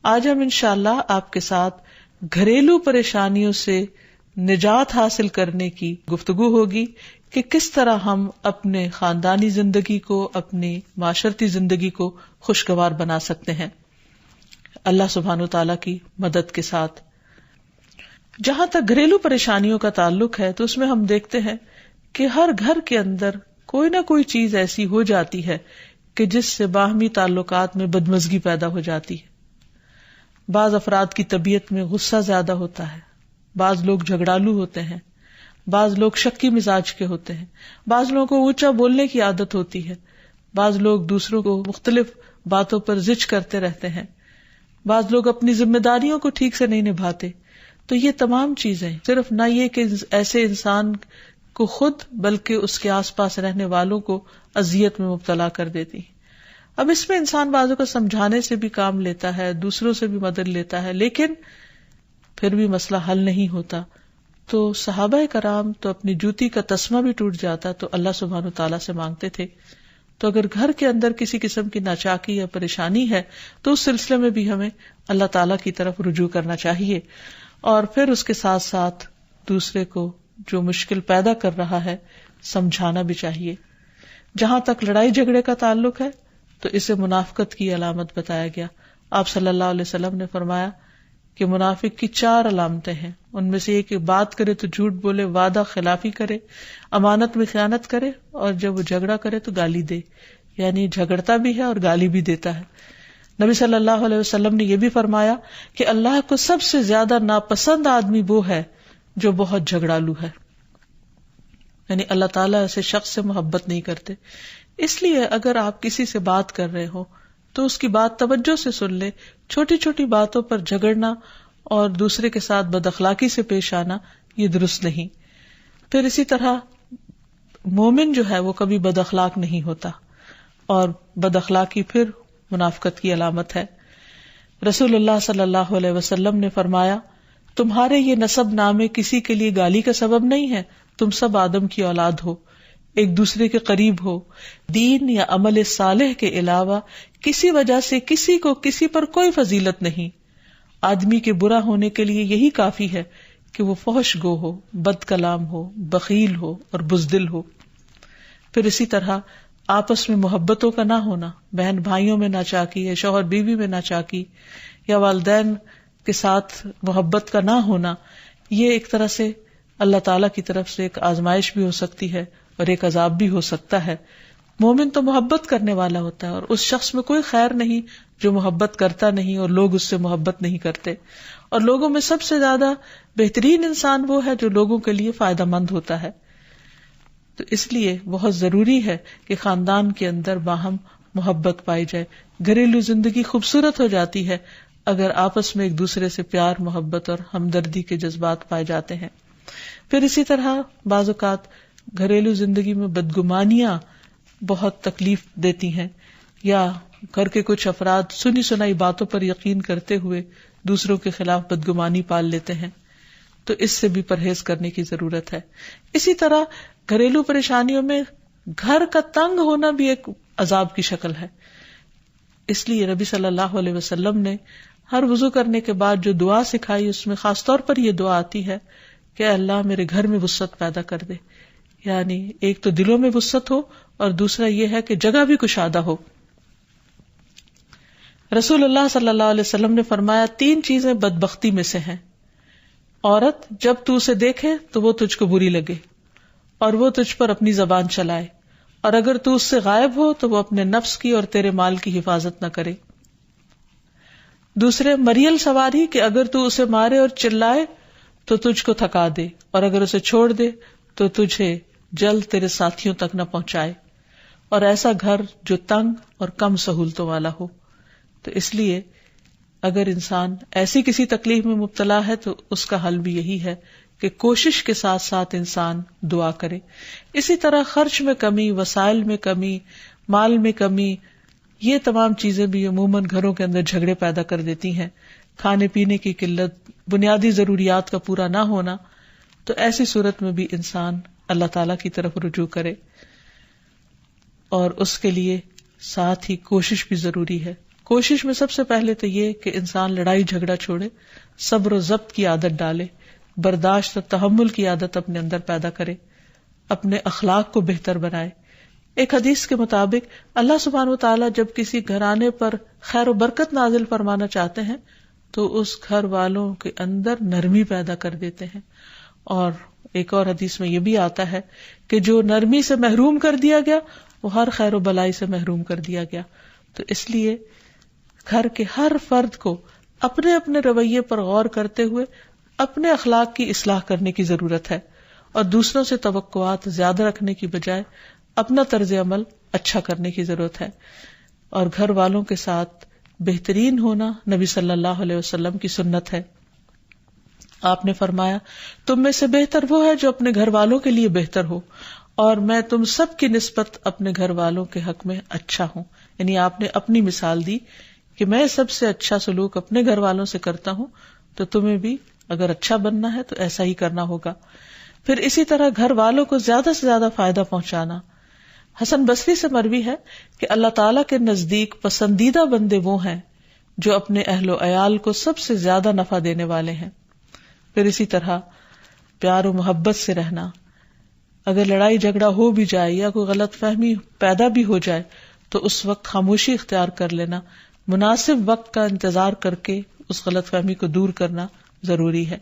آج ہم انشاءاللہ آپ کے ساتھ گھریلو پریشانیوں سے نجات حاصل کرنے کی گفتگو ہوگی کہ کس طرح ہم اپنے خاندانی زندگی کو، اپنی معاشرتی زندگی کو خوشگوار بنا سکتے ہیں اللہ سبحانہ وتعالیٰ کی مدد کے ساتھ۔ جہاں تک گھریلو پریشانیوں کا تعلق ہے تو اس میں ہم دیکھتے ہیں کہ ہر گھر کے اندر کوئی نہ کوئی چیز ایسی ہو جاتی ہے کہ جس سے باہمی تعلقات میں بدمزگی پیدا ہو جاتی ہے۔ بعض افراد کی طبیعت میں غصہ زیادہ ہوتا ہے، بعض لوگ جھگڑالو ہوتے ہیں، بعض لوگ شکی مزاج کے ہوتے ہیں، بعض لوگوں کو اونچا بولنے کی عادت ہوتی ہے، بعض لوگ دوسروں کو مختلف باتوں پر زج کرتے رہتے ہیں، بعض لوگ اپنی ذمہ داریوں کو ٹھیک سے نہیں نبھاتے۔ تو یہ تمام چیزیں صرف نہ یہ کہ ایسے انسان کو خود بلکہ اس کے آس پاس رہنے والوں کو اذیت میں مبتلا کر دیتی ہیں۔ اب اس میں انسان بعضوں کو سمجھانے سے بھی کام لیتا ہے، دوسروں سے بھی مدد لیتا ہے، لیکن پھر بھی مسئلہ حل نہیں ہوتا۔ تو صحابہ کرام تو اپنی جوتی کا تسمہ بھی ٹوٹ جاتا تو اللہ سبحانہ وتعالیٰ سے مانگتے تھے۔ تو اگر گھر کے اندر کسی قسم کی ناچاکی یا پریشانی ہے تو اس سلسلے میں بھی ہمیں اللہ تعالیٰ کی طرف رجوع کرنا چاہیے، اور پھر اس کے ساتھ ساتھ دوسرے کو جو مشکل پیدا کر رہا ہے سمجھانا بھی چاہیے۔ جہاں تک لڑائی جھگڑے کا تعلق ہے تو اسے منافقت کی علامت بتایا گیا۔ آپ صلی اللہ علیہ وسلم نے فرمایا کہ منافق کی 4 علامتیں ہیں، ان میں سے یہ کہ بات کرے تو جھوٹ بولے، وعدہ خلافی کرے، امانت میں خیانت کرے، اور جب وہ جھگڑا کرے تو گالی دے، یعنی جھگڑتا بھی ہے اور گالی بھی دیتا ہے۔ نبی صلی اللہ علیہ وسلم نے یہ بھی فرمایا کہ اللہ کو سب سے زیادہ ناپسند آدمی وہ ہے جو بہت جھگڑالو ہے، یعنی اللہ تعالیٰ ایسے شخص سے محبت نہیں کرتے۔ اس لیے اگر آپ کسی سے بات کر رہے ہو تو اس کی بات توجہ سے سن لے۔ چھوٹی چھوٹی باتوں پر جھگڑنا اور دوسرے کے ساتھ بد اخلاقی سے پیش آنا یہ درست نہیں۔ پھر اسی طرح مومن جو ہے وہ کبھی بد اخلاق نہیں ہوتا، اور بد اخلاقی پھر منافقت کی علامت ہے۔ رسول اللہ صلی اللہ علیہ وسلم نے فرمایا، تمہارے یہ نسب نامے کسی کے لیے گالی کا سبب نہیں ہے، تم سب آدم کی اولاد ہو، ایک دوسرے کے قریب ہو، دین یا عمل صالح کے علاوہ کسی وجہ سے کسی کو کسی پر کوئی فضیلت نہیں۔ آدمی کے برا ہونے کے لیے یہی کافی ہے کہ وہ فحش گو ہو، بد کلام ہو، بخیل ہو اور بزدل ہو۔ پھر اسی طرح آپس میں محبتوں کا نہ ہونا، بہن بھائیوں میں ناچاکی یا شوہر بیوی میں ناچاکی یا والدین کے ساتھ محبت کا نہ ہونا، یہ ایک طرح سے اللہ تعالیٰ کی طرف سے ایک آزمائش بھی ہو سکتی ہے اور ایک عذاب بھی ہو سکتا ہے۔ مومن تو محبت کرنے والا ہوتا ہے، اور اس شخص میں کوئی خیر نہیں جو محبت کرتا نہیں اور لوگ اس سے محبت نہیں کرتے، اور لوگوں میں سب سے زیادہ بہترین انسان وہ ہے جو لوگوں کے لیے فائدہ مند ہوتا ہے۔ تو اس لیے بہت ضروری ہے کہ خاندان کے اندر باہم محبت پائی جائے۔ گھریلو زندگی خوبصورت ہو جاتی ہے اگر آپس میں ایک دوسرے سے پیار، محبت اور ہمدردی کے جذبات پائے جاتے ہیں۔ پھر اسی طرح بعض اوقات گھریلو زندگی میں بدگمانیاں بہت تکلیف دیتی ہیں، یا گھر کے کچھ افراد سنی سنائی باتوں پر یقین کرتے ہوئے دوسروں کے خلاف بدگمانی پال لیتے ہیں، تو اس سے بھی پرہیز کرنے کی ضرورت ہے۔ اسی طرح گھریلو پریشانیوں میں گھر کا تنگ ہونا بھی ایک عذاب کی شکل ہے۔ اس لیے نبی صلی اللہ علیہ وسلم نے ہر وضو کرنے کے بعد جو دعا سکھائی اس میں خاص طور پر یہ دعا آتی ہے کہ اے اللہ میرے گھر میں وسعت پیدا کر دے، یعنی ایک تو دلوں میں وسعت ہو اور دوسرا یہ ہے کہ جگہ بھی کشادہ ہو۔ رسول اللہ صلی اللہ علیہ وسلم نے فرمایا 3 چیزیں بدبختی میں سے ہیں۔ عورت جب تو اسے دیکھے تو وہ تجھ کو بری لگے اور وہ تجھ پر اپنی زبان چلائے، اور اگر تو اس سے غائب ہو تو وہ اپنے نفس کی اور تیرے مال کی حفاظت نہ کرے۔ دوسرے مریل سواری کہ اگر تو اسے مارے اور چلائے تو تجھ کو تھکا دے، اور اگر اسے چھوڑ دے تو تجھے جلد تیرے ساتھیوں تک نہ پہنچائے، اور ایسا گھر جو تنگ اور کم سہولتوں والا ہو۔ تو اس لیے اگر انسان ایسی کسی تکلیف میں مبتلا ہے تو اس کا حل بھی یہی ہے کہ کوشش کے ساتھ ساتھ انسان دعا کرے۔ اسی طرح خرچ میں کمی، وسائل میں کمی، مال میں کمی، یہ تمام چیزیں بھی عموماً گھروں کے اندر جھگڑے پیدا کر دیتی ہیں۔ کھانے پینے کی قلت، بنیادی ضروریات کا پورا نہ ہونا، تو ایسی صورت میں بھی انسان اللہ تعالیٰ کی طرف رجوع کرے، اور اس کے لیے ساتھ ہی کوشش بھی ضروری ہے۔ کوشش میں سب سے پہلے تو یہ کہ انسان لڑائی جھگڑا چھوڑے، صبر و ضبط کی عادت ڈالے، برداشت اور تحمل کی عادت اپنے اندر پیدا کرے، اپنے اخلاق کو بہتر بنائے۔ ایک حدیث کے مطابق اللہ سبحانہ وتعالی جب کسی گھرانے پر خیر و برکت نازل فرمانا چاہتے ہیں تو اس گھر والوں کے اندر نرمی پیدا کر دیتے ہیں۔ اور ایک اور حدیث میں یہ بھی آتا ہے کہ جو نرمی سے محروم کر دیا گیا وہ ہر خیر و بلائی سے محروم کر دیا گیا۔ تو اس لیے گھر کے ہر فرد کو اپنے اپنے رویے پر غور کرتے ہوئے اپنے اخلاق کی اصلاح کرنے کی ضرورت ہے، اور دوسروں سے توقعات زیادہ رکھنے کی بجائے اپنا طرز عمل اچھا کرنے کی ضرورت ہے۔ اور گھر والوں کے ساتھ بہترین ہونا نبی صلی اللہ علیہ وسلم کی سنت ہے۔ آپ نے فرمایا، تم میں سے بہتر وہ ہے جو اپنے گھر والوں کے لیے بہتر ہو، اور میں تم سب کی نسبت اپنے گھر والوں کے حق میں اچھا ہوں۔ یعنی آپ نے اپنی مثال دی کہ میں سب سے اچھا سلوک اپنے گھر والوں سے کرتا ہوں، تو تمہیں بھی اگر اچھا بننا ہے تو ایسا ہی کرنا ہوگا۔ پھر اسی طرح گھر والوں کو زیادہ سے زیادہ فائدہ پہنچانا۔ حسن بصری سے مروی ہے کہ اللہ تعالیٰ کے نزدیک پسندیدہ بندے وہ ہیں جو اپنے اہل و عیال کو سب سے زیادہ نفع دینے والے ہیں۔ پھر اسی طرح پیار و محبت سے رہنا۔ اگر لڑائی جھگڑا ہو بھی جائے یا کوئی غلط فہمی پیدا بھی ہو جائے تو اس وقت خاموشی اختیار کر لینا، مناسب وقت کا انتظار کر کے اس غلط فہمی کو دور کرنا ضروری ہے۔